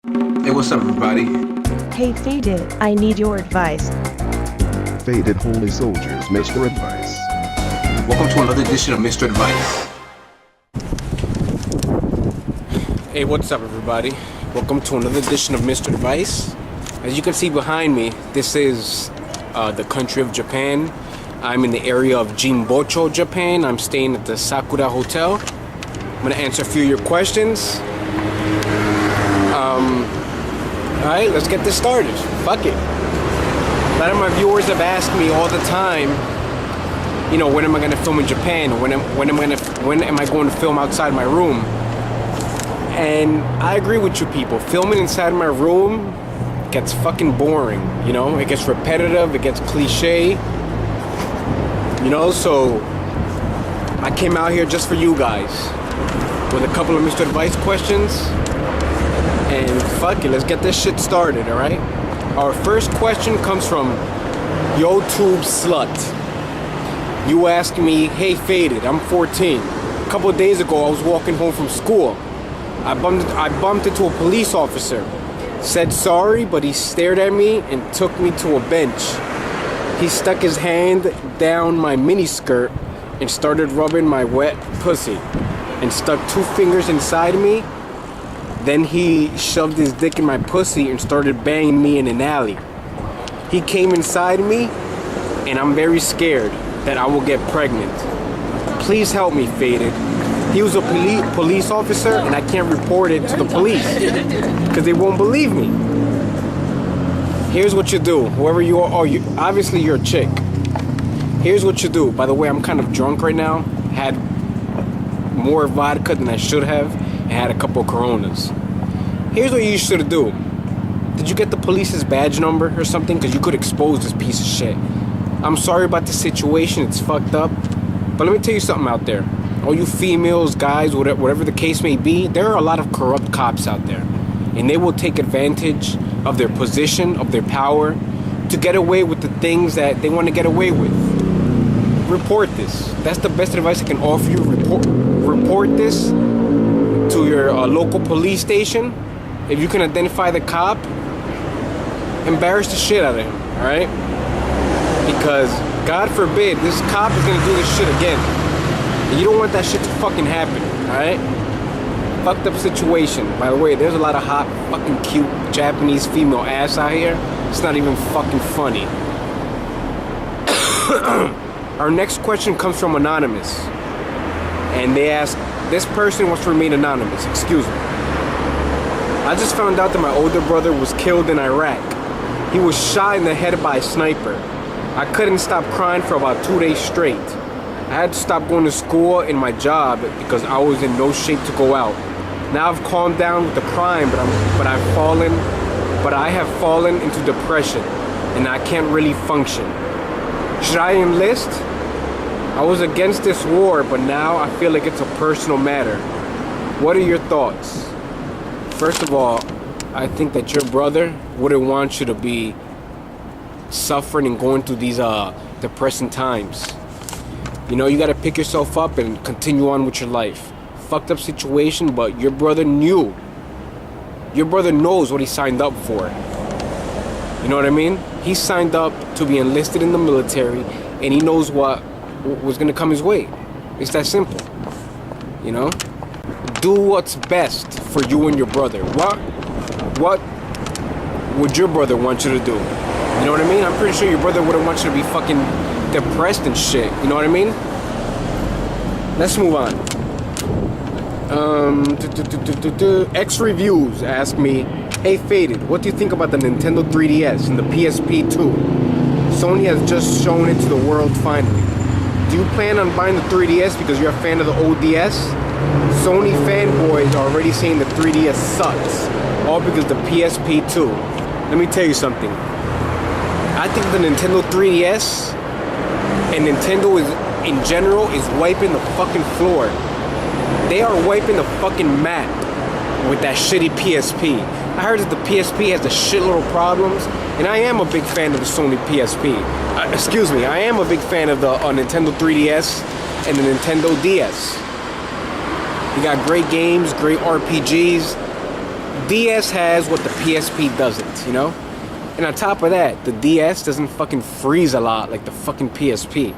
Hey, what's up, everybody? Hey Faded, I need your advice. Faded Holy Soldiers, Mr. Advice. Welcome to another edition of Mr. Advice. Hey, what's up, everybody? Welcome to another edition of Mr. Advice. As you can see behind me, this is the country of Japan. I'm in the area of Jimbocho, Japan. I'm staying at the Sakura Hotel. I'm gonna answer a few of your questions. Alright, let's get this started. Fuck it. A lot of my viewers have asked me all the time, you know, when am I gonna film in Japan? When am I going to film outside my room? And I agree with you people. Filming inside my room gets fucking boring, you know? It gets repetitive, it gets cliche. You know, so I came out here just for you guys with a couple of Mr. Advice questions. And fuck it, let's get this shit started, alright? Our first question comes from YouTube Slut. You asked me, hey Faded, I'm 14. A couple of days ago I was walking home from school. I bumped into a police officer. Said sorry, but he stared at me and took me to a bench. He stuck his hand down my miniskirt and started rubbing my wet pussy and stuck 2 fingers inside me. Then he shoved his dick in my pussy and started banging me in an alley. He came inside me and I'm very scared that I will get pregnant. Please help me, Faded. He was a police officer and I can't report it to the police because they won't believe me. Here's what you do. Whoever you are, obviously you're a chick. Here's what you do. By the way, I'm kind of drunk right now. Had more vodka than I should have. And had a couple of Coronas. Here's what you should do. Did you get the police's badge number or something? Because you could expose this piece of shit. I'm sorry about the situation. It's fucked up. But let me tell you something out there. All you females, guys, whatever the case may be, there are a lot of corrupt cops out there. And they will take advantage of their position, of their power, to get away with the things that they want to get away with. Report this. That's the best advice I can offer you. Report this to your local police station. If you can identify the cop, embarrass the shit out of him, alright? Because, God forbid, this cop is going to do this shit again. And you don't want that shit to fucking happen, alright? Fucked up situation. By the way, there's a lot of hot, fucking cute Japanese female ass out here. It's not even fucking funny. Our next question comes from Anonymous. And they ask, this person wants to remain anonymous. Excuse me. I just found out that my older brother was killed in Iraq. He was shot in the head by a sniper. I couldn't stop crying for about 2 days straight. I had to stop going to school and my job because I was in no shape to go out. Now I've calmed down with the crying, but I have fallen into depression and I can't really function. Should I enlist? I was against this war, but now I feel like it's a personal matter. What are your thoughts? First of all, I think that your brother wouldn't want you to be suffering and going through these depressing times. You know, you gotta pick yourself up and continue on with your life. Fucked up situation, but your brother knew. Your brother knows what he signed up for. You know what I mean? He signed up to be enlisted in the military, and he knows what was gonna come his way. It's that simple. You know? Do what's best for you and your brother. What would your brother want you to do? You know what I mean? I'm pretty sure your brother wouldn't want you to be fucking depressed and shit. You know what I mean? Let's move on. X Reviews asked me, hey Faded, what do you think about the Nintendo 3DS and the PSP 2? Sony has just shown it to the world finally. Do you plan on buying the 3DS because you're a fan of the ODS? Sony fanboys are already saying the 3DS sucks, all because the PSP 2. Let me tell you something. I think the Nintendo 3DS and Nintendo in general is wiping the fucking floor. They are wiping the fucking mat with that shitty PSP. I heard that the PSP has a shitload of problems, and I am a big fan of the Sony PSP. I am a big fan of the Nintendo 3DS and the Nintendo DS. You got great games, great RPGs, DS has what the PSP doesn't, you know? And on top of that, the DS doesn't fucking freeze a lot like the fucking PSP.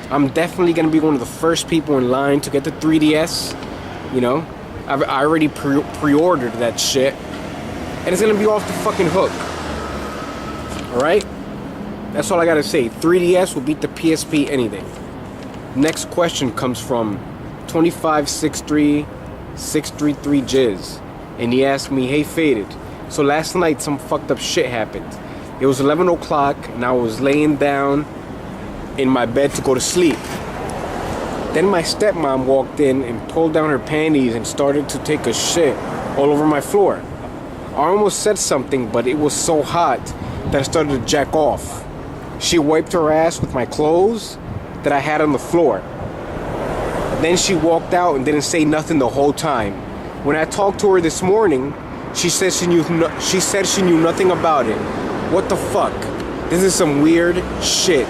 I'm definitely gonna be one of the first people in line to get the 3DS, you know? I already pre-ordered that shit. And it's gonna be off the fucking hook. Alright? That's all I gotta say. 3DS will beat the PSP any day. Next question comes from 2563633 Jizz. And he asked me, hey Faded, so last night some fucked up shit happened. It was 11 o'clock and I was laying down in my bed to go to sleep. Then my stepmom walked in and pulled down her panties and started to take a shit all over my floor. I almost said something, but it was so hot that I started to jack off. She wiped her ass with my clothes that I had on the floor. Then she walked out and didn't say nothing the whole time. When I talked to her this morning, she said she knew nothing about it. What the fuck? This is some weird shit.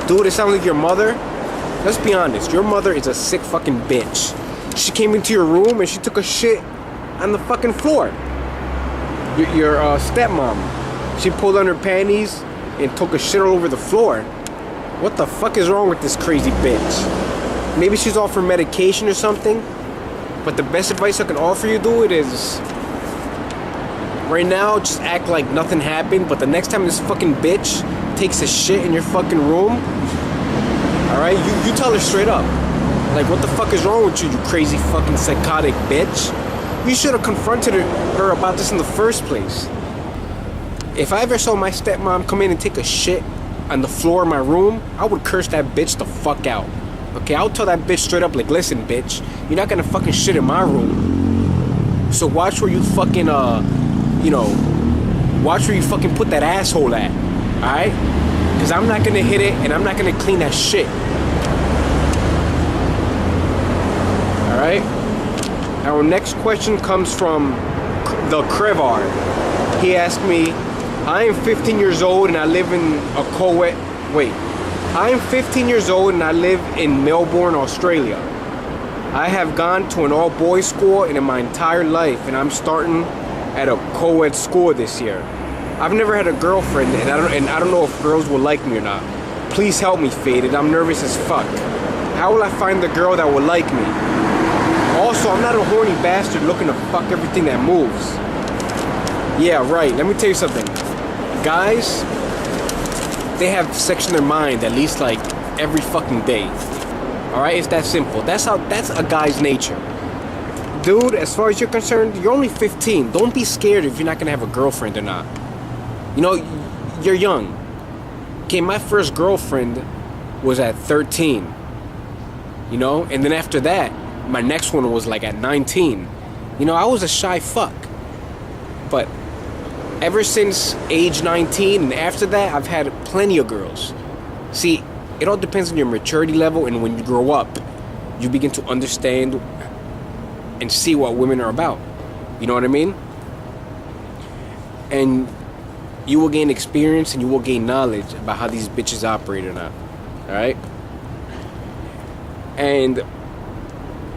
Dude, it sounds like your mother. Let's be honest, your mother is a sick fucking bitch. She came into your room and she took a shit on the fucking floor. Your stepmom, she pulled on her panties and took a shit all over the floor. What the fuck is wrong with this crazy bitch? Maybe she's off her medication or something. But the best advice I can offer you, dude, is right now, just act like nothing happened. But the next time this fucking bitch takes a shit in your fucking room, alright, you tell her straight up. Like, what the fuck is wrong with you, you crazy fucking psychotic bitch? You should have confronted her about this in the first place. If I ever saw my stepmom come in and take a shit on the floor of my room, I would curse that bitch the fuck out. Okay, I'll tell that bitch straight up, like, listen, bitch, you're not gonna fucking shit in my room. So watch where you fucking, watch where you fucking put that asshole at, alright? Because I'm not gonna hit it and I'm not gonna clean that shit. Alright? Our next question comes from the Crevar. He asked me, I am 15 years old and I live in a I am 15 years old and I live in Melbourne, Australia. I have gone to an all-boys school in my entire life and I'm starting at a co-ed school this year. I've never had a girlfriend and I don't know if girls will like me or not. Please help me, Faded. I'm nervous as fuck. How will I find the girl that will like me? Also, I'm not a horny bastard looking to fuck everything that moves. Yeah, right. Let me tell you something. Guys, they have sex in their mind at least like every fucking day. Alright, it's that simple. That's a guy's nature. Dude, as far as you're concerned, you're only 15. Don't be scared if you're not gonna have a girlfriend or not. You know, you're young. Okay, my first girlfriend was at 13. You know, and then after that, my next one was like at 19. You know, I was a shy fuck. But ever since age 19 and after that, I've had plenty of girls. See, it all depends on your maturity level, and when you grow up, you begin to understand and see what women are about. You know what I mean? And you will gain experience and you will gain knowledge about how these bitches operate or not. Alright? And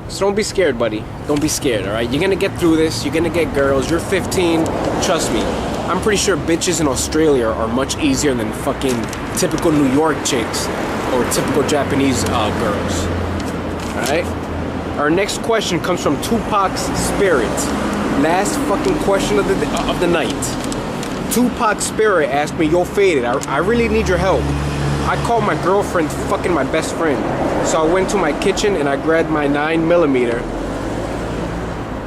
so don't be scared, buddy. Don't be scared, alright? You're gonna get through this. You're gonna get girls. You're 15. Trust me. I'm pretty sure bitches in Australia are much easier than fucking typical New York chicks or typical Japanese girls. Alright? Our next question comes from Tupac's Spirit. Last fucking question of the night. Tupac Spirit asked me, yo, Faded, I really need your help. I called my girlfriend fucking my best friend. So I went to my kitchen and I grabbed my 9mm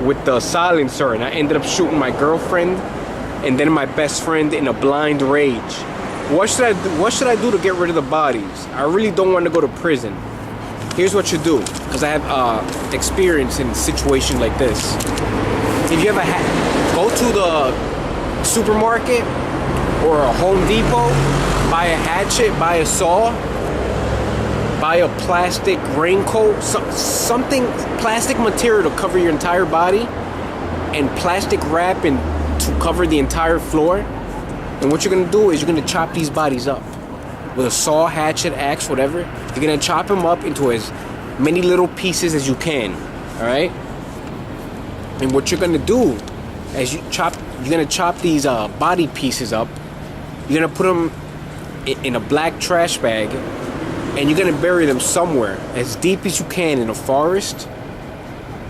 with the silencer and I ended up shooting my girlfriend and then my best friend in a blind rage. What should I do to get rid of the bodies? I really don't want to go to prison. Here's what you do, because I have experience in situations like this. If you ever go to the supermarket or a Home Depot, buy a hatchet, buy a saw, buy a plastic raincoat, something, plastic material to cover your entire body, and plastic wrap to cover the entire floor. And what you're gonna do is you're gonna chop these bodies up with a saw, hatchet, axe, whatever. You're gonna chop them up into as many little pieces as you can. All right. And what you're gonna do as you're gonna chop these body pieces up. You're gonna put them in a black trash bag, and you're gonna bury them somewhere as deep as you can in a forest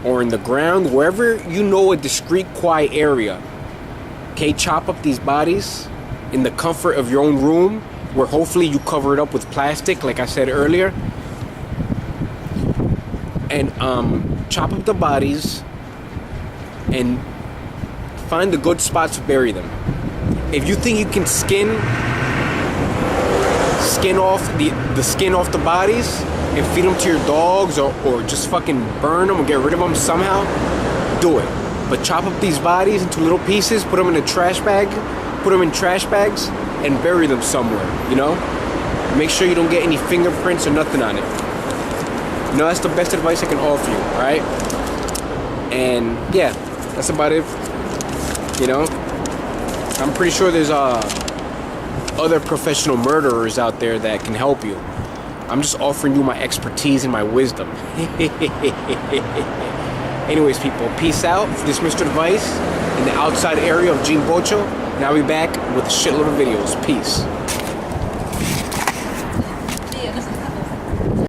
or in the ground, wherever you know a discreet, quiet area. Okay, chop up these bodies in the comfort of your own room, where hopefully you cover it up with plastic, like I said earlier. And chop up the bodies and find a good spot to bury them. If you think you can skin off the skin off the bodies and feed them to your dogs, or just fucking burn them or get rid of them somehow, do it. But chop up these bodies into little pieces, put them in a trash bag, put them in trash bags, and bury them somewhere, you know? Make sure you don't get any fingerprints or nothing on it. You know, that's the best advice I can offer you, alright? And yeah, that's about it. You know? I'm pretty sure there's other professional murderers out there that can help you. I'm just offering you my expertise and my wisdom. Anyways, people, peace out. This is Mr. Advice in the outside area of Jimbocho, and I'll be back with a shitload of videos. Peace.